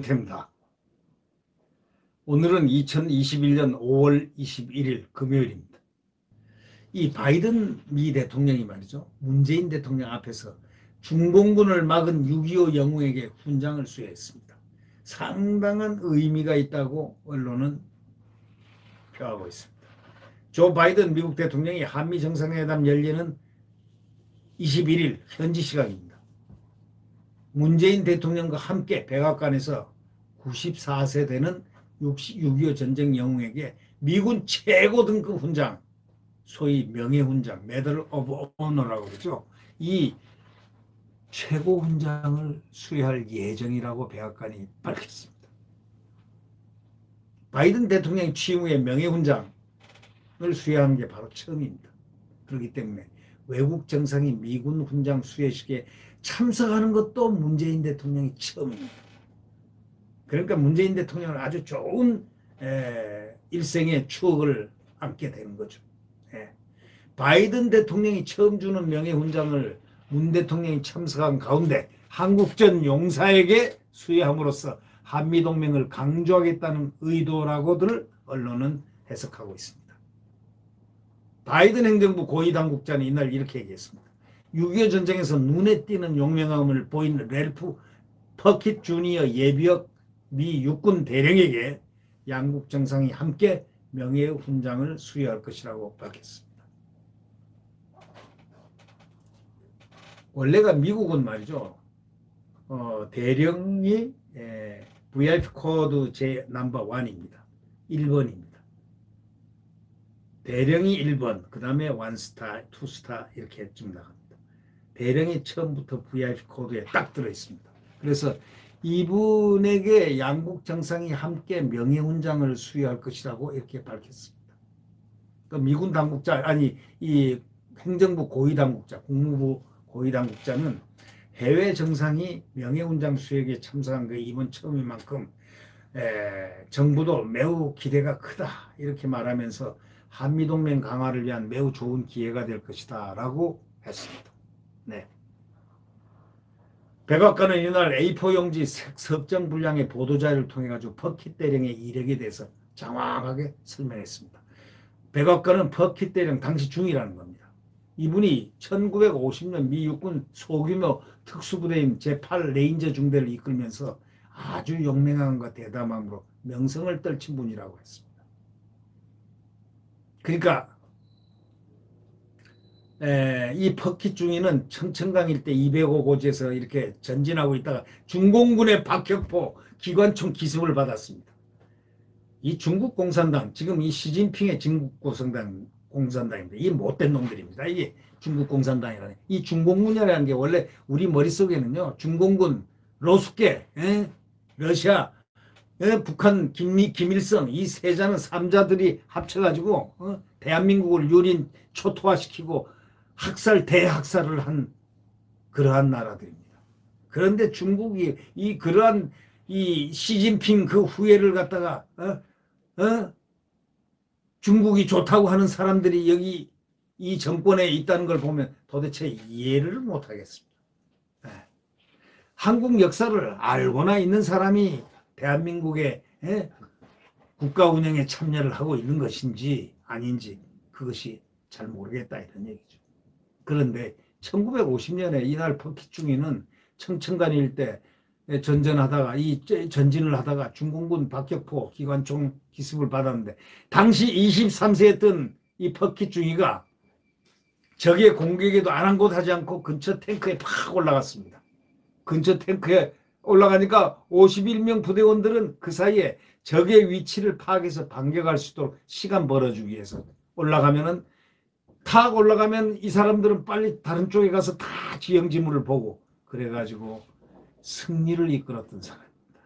됩니다. 오늘은 2021년 5월 21일 금요일입니다. 이 바이든 미 대통령이 말이죠, 문재인 대통령 앞에서 중공군을 막은 6.25 영웅에게 훈장을 수여했습니다. 상당한 의미가 있다고 언론은 표하고 있습니다. 조 바이든 미국 대통령이 한미 정상회담 열리는 21일 현지 시각입니다. 문재인 대통령과 함께 백악관에서 94세 되는 6.25 전쟁 영웅에게 미군 최고 등급 훈장, 소위 명예훈장, 메달 오브 오너라고 그러죠. 이 최고 훈장을 수여할 예정이라고 백악관이 밝혔습니다. 바이든 대통령이 취임 후에 명예훈장을 수여하는 게 바로 처음입니다. 그렇기 때문에 외국 정상이 미군 훈장 수여식에 참석하는 것도 문재인 대통령이 처음입니다. 그러니까 문재인 대통령은 아주 좋은 일생의 추억을 안게 되는 거죠. 바이든 대통령이 처음 주는 명예훈장을 문 대통령이 참석한 가운데 한국전 용사에게 수여함으로써 한미동맹을 강조하겠다는 의도라고들 언론은 해석하고 있습니다. 바이든 행정부 고위당국자는 이날 이렇게 얘기했습니다. 6.25 전쟁에서 눈에 띄는 용맹함을 보인 랠프 퍼킷 주니어 예비역 미 육군 대령에게 양국 정상이 함께 명예훈장을 수여할 것이라고 밝혔습니다. 원래가 미국은 말이죠, 대령이 VIP 코드 제 넘버 1입니다. 1번입니다. 대령이 1번, 그 다음에 1스타, 2스타 이렇게 좀 나갑니다. 대령이 처음부터 VIP 코드에 딱 들어있습니다. 그래서 이분에게 양국 정상이 함께 명예훈장을 수여할 것이라고 이렇게 밝혔습니다. 그 미군 당국자, 아니 이 행정부 고위당국자, 국무부 고위당국자는 해외 정상이 명예훈장 수여에 참석한 게 이번 처음인 만큼 정부도 매우 기대가 크다 이렇게 말하면서 한미동맹 강화를 위한 매우 좋은 기회가 될 것이다 라고 했습니다. 네. 백악관은 이날 A4 용지 석정 분량의 보도자료를 통해 가지고 퍼킷 대령의 이력에 대해서 장황하게 설명했습니다. 백악관은 퍼킷 대령 당시 중이라는 겁니다. 이분이 1950년 미 육군 소규모 특수부대인 제8 레인저 중대를 이끌면서 아주 용맹함과 대담함으로 명성을 떨친 분이라고 했습니다. 그러니까 이 퍼킷 중위는 청천강 일대 205 고지에서 이렇게 전진하고 있다가 중공군의 박격포 기관총 기습을 받았습니다. 이 중국 공산당, 지금 이 시진핑의 중국 공산당입니다. 이 못된 놈들입니다. 이게 중국 공산당이라는. 이 중공군이라는 게 원래 우리 머릿속에는요, 중공군, 로스케, 러시아, 북한, 김일성, 이 세자는 삼자들이 합쳐가지고 대한민국을 유린 초토화시키고 대학살을 한 그러한 나라들입니다. 그런데 중국이 그러한 이 시진핑 그 후예를 갖다가 중국이 좋다고 하는 사람들이 여기 이 정권에 있다는 걸 보면 도대체 이해를 못하겠습니다. 한국 역사를 알고나 있는 사람이 대한민국의 국가 운영에 참여를 하고 있는 것인지 아닌지 그것이 잘 모르겠다 이런 얘기죠. 그런데 1950년에 이날 퍼킷 중위는 청천간 일대 전진을 하다가 중공군 박격포 기관총 기습을 받았는데 당시 23세였던 이 퍼킷 중위가 적의 공격에도 아랑곳하지 않고 근처 탱크에 팍 올라갔습니다. 근처 탱크에 올라가니까 51명 부대원들은 그 사이에 적의 위치를 파악해서 반격할 수 있도록 시간 벌어주기 위해서 탁 올라가면 이 사람들은 빨리 다른 쪽에 가서 다 지형지물을 보고 그래가지고 승리를 이끌었던 사람입니다.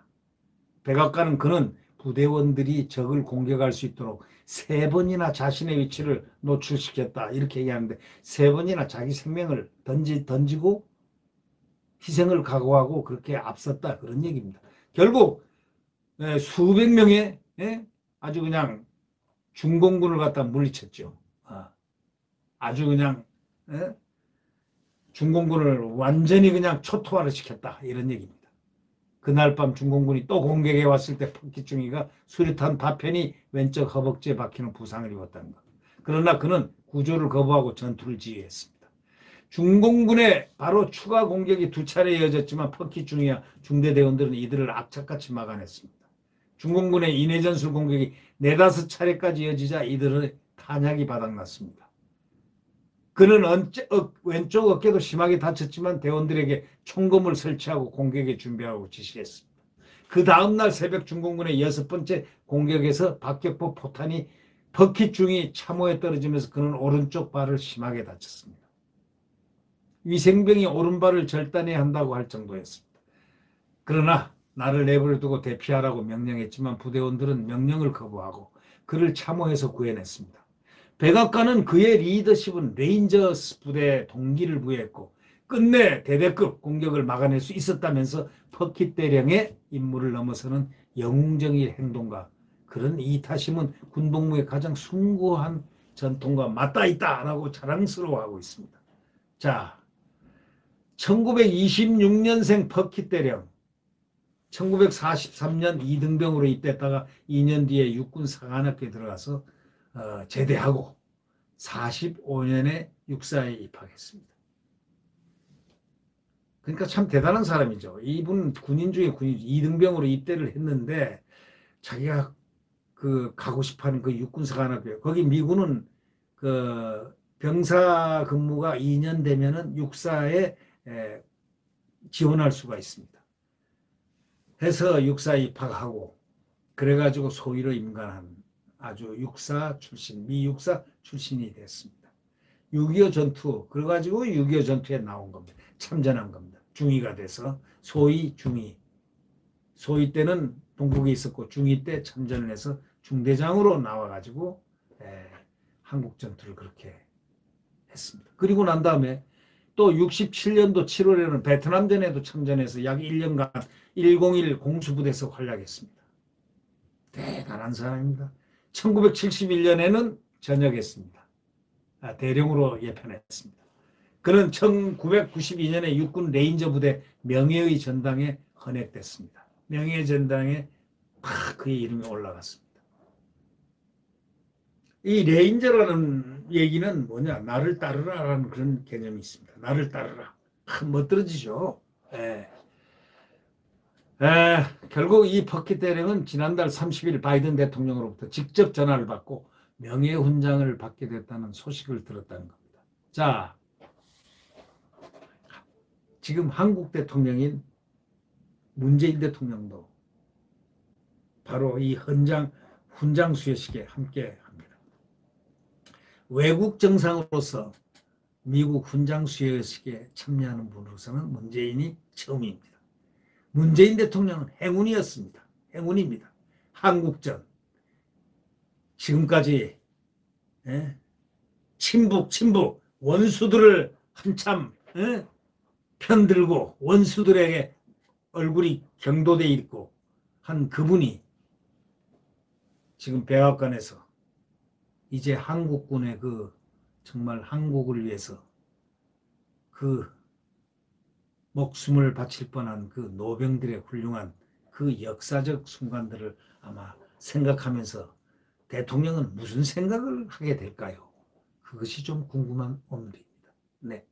백악관은 그는 부대원들이 적을 공격할 수 있도록 3번이나 자신의 위치를 노출시켰다 이렇게 얘기하는데 3번이나 자기 생명을 던지고 희생을 각오하고 그렇게 앞섰다 그런 얘기입니다. 결국 수백 명의 아주 그냥 중공군을 갖다 물리쳤죠. 아주 그냥 중공군을 완전히 그냥 초토화를 시켰다 이런 얘기입니다. 그날 밤 중공군이 또 공격해 왔을 때 퍽기중이가 수류탄 파편이 왼쪽 허벅지에 박히는 부상을 입었다는 것. 그러나 그는 구조를 거부하고 전투를 지휘했습니다. 중공군의 바로 추가 공격이 두 차례 이어졌지만 퍽기중이와 중대대원들은 이들을 악착같이 막아냈습니다. 중공군의 인해전술 공격이 4~5차례까지 이어지자 이들은 탄약이 바닥났습니다. 그는 왼쪽 어깨도 심하게 다쳤지만 대원들에게 총검을 설치하고 공격에 준비하고 지시했습니다. 그 다음날 새벽 중공군의 6번째 공격에서 박격포 포탄이 퍽기중이 참호에 떨어지면서 그는 오른쪽 발을 심하게 다쳤습니다. 위생병이 오른발을 절단해야 한다고 할 정도였습니다. 그러나 나를 내버려두고 대피하라고 명령했지만 부대원들은 명령을 거부하고 그를 참호해서 구해냈습니다. 백악관은 그의 리더십은 레인저스 부대에 동기를 부여했고 끝내 대대급 공격을 막아낼 수 있었다면서 퍽키 대령의 임무를 넘어서는 영웅적인 행동과 그런 이타심은 군복무의 가장 숭고한 전통과 맞닿아 있다라고 자랑스러워하고 있습니다. 자, 1926년생 퍽키 대령 1943년 이등병으로 입대했다가 2년 뒤에 육군 사관학교에 들어가서 제대하고 45년에 육사에 입학했습니다. 그러니까 참 대단한 사람이죠. 이분 군인 중에 군인 2등병으로 입대를 했는데 자기가 그 가고 싶어하는 그 육군 사관학교 거기 미군은 그 병사 근무가 2년 되면은 육사에 지원할 수가 있습니다. 해서 육사 입학하고 그래가지고 소위로 임관한 아주 육사 출신, 미육사 출신이 됐습니다. 6.25 전투, 그래가지고 6.25 전투에 나온 겁니다. 참전한 겁니다. 중위가 돼서 소위 중위. 소위 때는 동국에 있었고 중위 때 참전을 해서 중대장으로 나와가지고 한국 전투를 그렇게 했습니다. 그리고 난 다음에 또 67년도 7월에는 베트남전에도 참전해서 약 1년간 101 공수부대에서 활약했습니다. 대단한 사람입니다. 1971년에는 전역했습니다. 대령으로 예편했습니다. 그는 1992년에 육군 레인저 부대 명예의 전당에 헌액됐습니다. 명예의 전당에 그의 이름이 올라갔습니다. 이 레인저라는 얘기는 뭐냐? 나를 따르라라는 그런 개념이 있습니다. 나를 따르라. 멋들어지죠. 결국 이 퍽키 대령은 지난달 30일 바이든 대통령으로부터 직접 전화를 받고 명예훈장을 받게 됐다는 소식을 들었다는 겁니다. 자, 지금 한국 대통령인 문재인 대통령도 바로 이 훈장 수여식에 함께 합니다. 외국 정상으로서 미국 훈장 수여식에 참여하는 분으로서는 문재인이 처음입니다. 문재인 대통령은 행운이었습니다. 행운입니다. 한국전 지금까지 친북 원수들을 한참 편들고 원수들에게 얼굴이 경도돼 있고 한 그분이 지금 백악관에서 이제 한국군의 그 정말 한국을 위해서 그 목숨을 바칠 뻔한 그 노병들의 훌륭한 그 역사적 순간들을 아마 생각하면서 대통령은 무슨 생각을 하게 될까요? 그것이 좀 궁금한 오늘입니다. 네.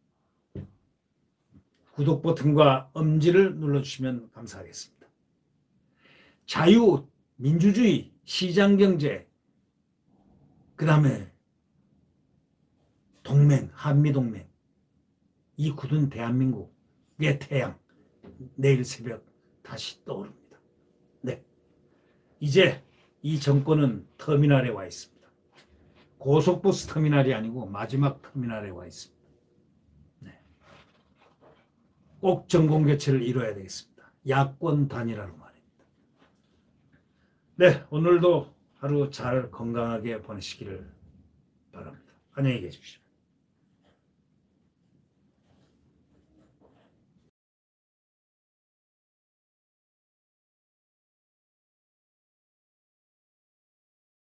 구독 버튼과 엄지를 눌러주시면 감사하겠습니다. 자유, 민주주의, 시장경제, 그 다음에 동맹, 한미동맹, 이 굳은 대한민국의 태양, 내일 새벽 다시 떠오릅니다. 네, 이제 이 정권은 터미널에 와 있습니다. 고속버스 터미널이 아니고 마지막 터미널에 와 있습니다. 네. 꼭 정권교체를 이뤄야 되겠습니다. 야권 단일화로 말입니다. 네, 오늘도 하루 잘 건강하게 보내시기를 바랍니다. 안녕히 계십시오.